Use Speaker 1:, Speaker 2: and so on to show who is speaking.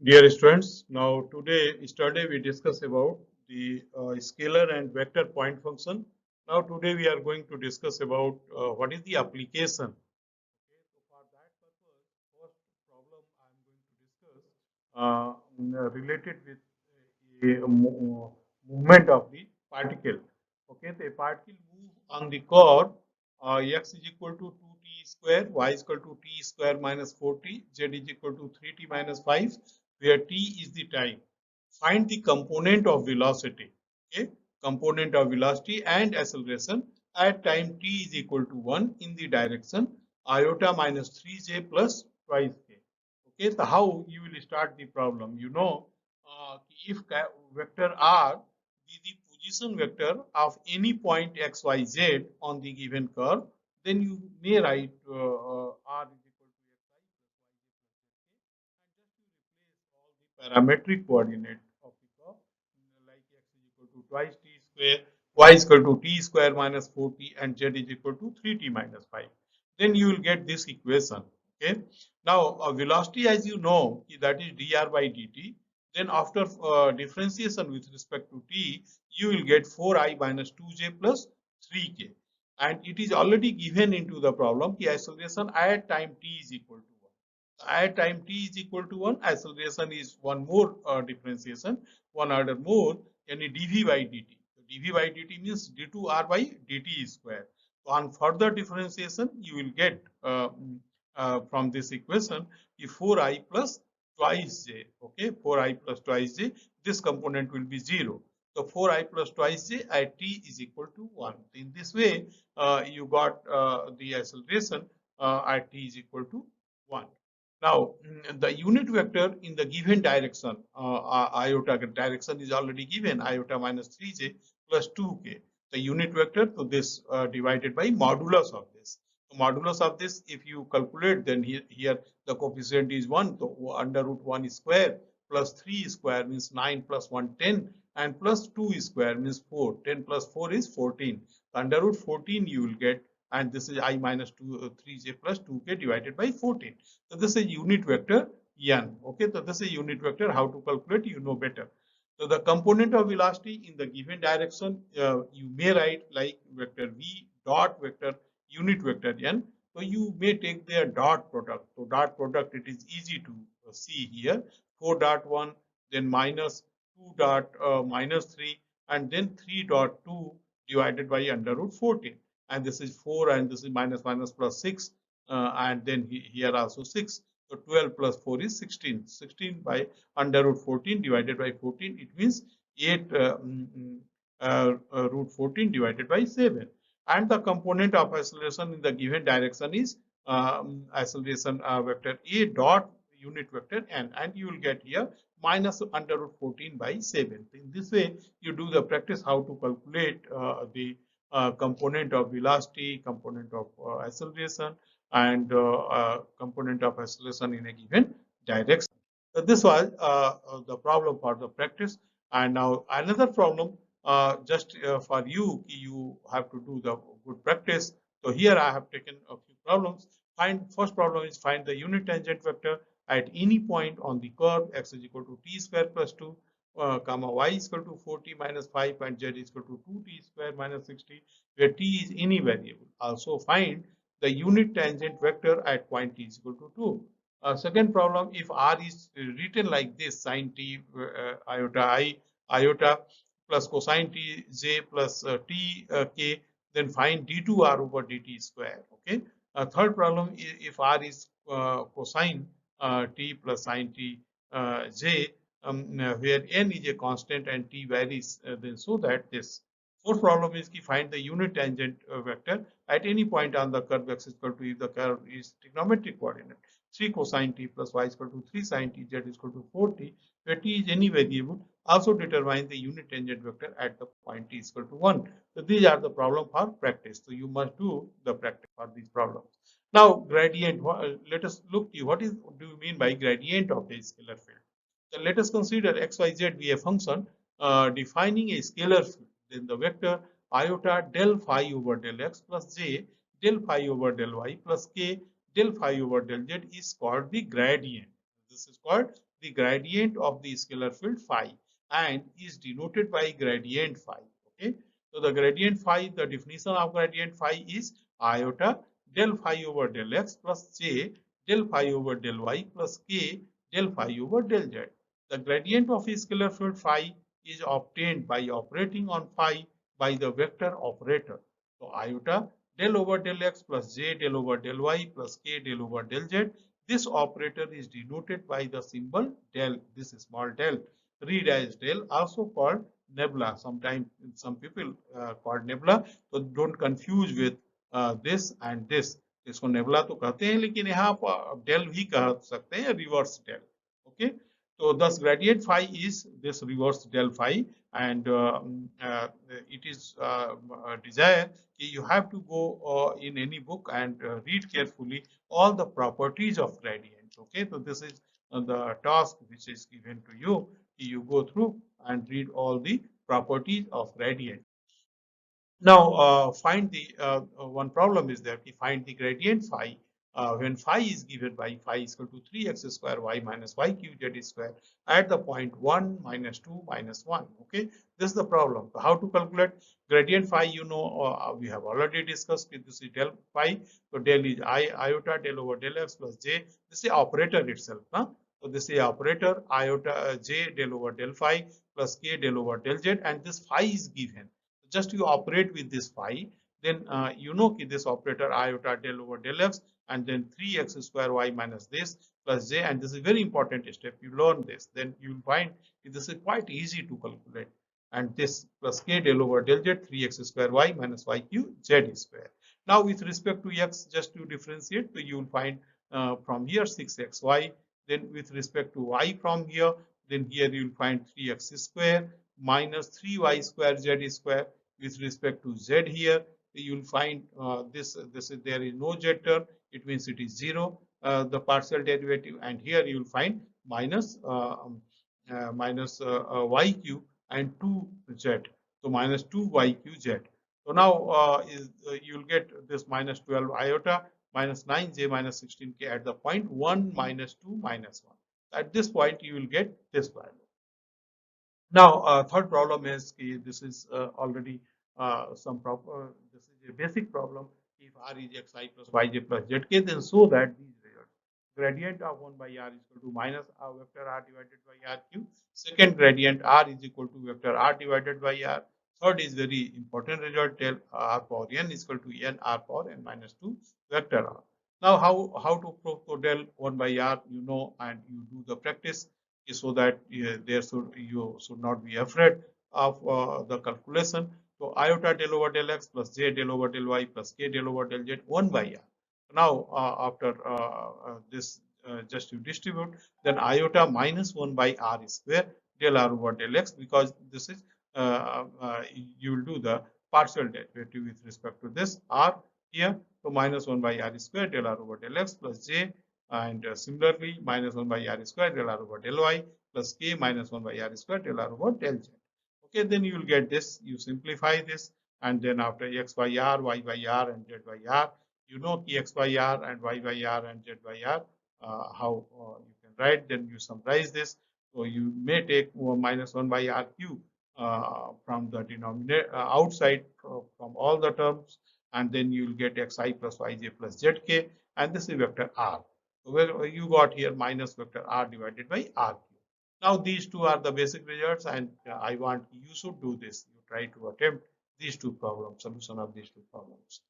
Speaker 1: Dear students, now yesterday we discussed about the scalar and vector point function. Now today we are going to discuss about what is the application. Okay, so for that purpose, first problem I am going to discuss related with a movement of the particle. Okay, the particle move on the curve x is equal to 2t square, y is equal to t square minus 4t, z is equal to 3t minus 5, where t is the time. Find the component of velocity. Okay, component of velocity and acceleration at time t is equal to 1 in the direction iota minus 3j plus twice k. Okay, so how you will start the problem? You know, if vector r is the position vector of any point x, y, z on the given curve, then you may write r is equal to xi plus yj plus k, and just you replace all the parametric coordinate of the curve, like x is equal to twice t square, y is equal to t square minus 4t, and z is equal to 3t minus 5. Then you will get this equation. Okay. Now, velocity, as you know, that is dr by dt. Then after differentiation with respect to t, you will get 4i minus 2j plus 3k. And it is already given into the problem, the acceleration at time t is equal to 1. At time t is equal to 1, acceleration is one more differentiation, one order more, any dv by dt. So dv by dt means d2r by dt square. So on further differentiation, you will get from this equation the 4i plus twice j. Okay, 4i plus twice j. This component will be 0. So 4i plus twice j at t is equal to 1. In this way, you got the acceleration at t is equal to 1. Now, the unit vector in the given direction, iota direction is already given, iota minus 3j plus 2k. The unit vector, so this divided by modulus of this. So modulus of this, if you calculate, then here the coefficient is 1, so under root 1 square plus 3 square means 9 plus 1, 10, and plus 2 square means 4. 10 plus 4 is 14. Under root 14 you will get, and this is I minus 3j plus 2k divided by 14. So this is unit vector n. Okay, so this is unit vector. How to calculate, you know better. So the component of velocity in the given direction, you may write like vector v dot vector unit vector n. So you may take their dot product. So dot product, it is easy to see here. 4 dot 1, then minus 2 dot minus 3, and then 3 dot 2 divided by under root 14. And this is 4, and this is minus minus plus 6, and then here also 6. So 12 plus 4 is 16. 16 by under root 14 divided by 14, it means 8 root 14 divided by 7. And the component of acceleration in the given direction is acceleration vector a dot unit vector n, and you will get here minus under root 14 by 7. In this way, you do the practice how to calculate the component of velocity, component of acceleration, and component of acceleration in a given direction. So this was the problem for the practice. And now another problem, just for you, you have to do the good practice. So here I have taken a few problems. First problem is find the unit tangent vector at any point on the curve x is equal to t square plus 2, comma y is equal to 4t minus 5, and z is equal to 2t square minus 60, where t is any variable. Also find the unit tangent vector at point t is equal to 2. Second problem, if r is written like this, sine t iota I iota plus cosine t j plus t k, then find d2r over dt square. Okay. Third problem, if r is cosine t plus sine t j, where n is a constant and t varies, then so that this. Fourth problem is to find the unit tangent vector at any point on the curve x is equal to, if the curve is trigonometric coordinate, 3 cosine t plus y is equal to 3 sine t, z is equal to 4t, where t is any variable. Also determine the unit tangent vector at the point t is equal to 1. So these are the problem for practice. So you must do the practice for these problems. Now gradient, let us look at what do you mean by gradient of a scalar field. So let us consider xyz be a function defining a scalar field. Then the vector iota del phi over del x plus j del phi over del y plus k del phi over del z is called the gradient. This is called the gradient of the scalar field phi and is denoted by gradient phi. Okay, so the gradient phi, the definition of gradient phi is iota del phi over del x plus j del phi over del y plus k del phi over del z. The gradient of a scalar field phi is obtained by operating on phi by the vector operator. So iota del over del x plus j del over del y plus k del over del z. This operator is denoted by the symbol del, this small del, read as del, also called nebula. Sometimes some people call nebula, so don't confuse with this and this. इसको nebula तो कहते हैं लेकिन यहाँ पर del भी कह सकते हैं, रिवर्स डेल. Okay, so thus gradient phi is this reverse del phi, and it is desired you have to go in any book and read carefully all the properties of gradient. Okay, so this is the task which is given to you. You go through and read all the properties of gradient. Now, find the one problem is that we find the gradient phi when phi is given by phi is equal to 3x square y minus y cube z square at the point 1 minus 2 minus 1. Okay, this is the problem. So how to calculate gradient phi? You know, we have already discussed this is del phi. So del is iota del over del x plus j. This is operator itself. Huh? So this is operator iota j del over del phi plus k del over del z, and this phi is given. Just you operate with this phi, then you know this operator iota del over del x and then 3x square y minus this plus j, and this is a very important step. You learn this, then you will find this is quite easy to calculate, and this plus k del over del z 3x square y minus y cube z square. Now with respect to x, just to differentiate, so you will find from here 6xy, then with respect to y from here, then here you will find 3x square minus 3y square z square. With respect to z here, you will find this is there is no z term, it means it is 0, the partial derivative, and here you will find minus y cube and 2z, so minus 2y3z. So now you will get this minus 12 iota minus 9j minus 16k at the point 1 minus 2 minus 1. At this point you will get this value. Now, third problem is this is already this is a basic problem. If r is xi plus yj plus zk, then so that these results. Gradient of 1 by r is equal to minus vector r divided by r cube. Second gradient r is equal to vector r divided by r. Third is very important result, tell r power n is equal to n r power n minus 2 vector r. Now, how to prove to del 1 by r, you know, and you do the practice so that you should not be afraid of the calculation. So iota del over del x plus j del over del y plus k del over del z 1 by r. Now after this just you distribute, then iota minus 1 by r square del r over del x, because this is you will do the partial derivative with respect to this r here. So minus 1 by r square del r over del x plus j, and similarly minus 1 by r square del r over del y plus k minus 1 by r square del r over del z. Okay, then you will get this. You simplify this, and then after x by r, y by r, and z by r, you know x by r and y by r and z by r, how you can write. Then you summarize this. So you may take minus 1 by r cube from the denominator outside from all the terms, and then you will get xi plus yj plus zk, and this is vector r. So where you got here minus vector r divided by r cube. Now these two are the basic results, and I want you should do this. You try to attempt these two problems, solution of these two problems.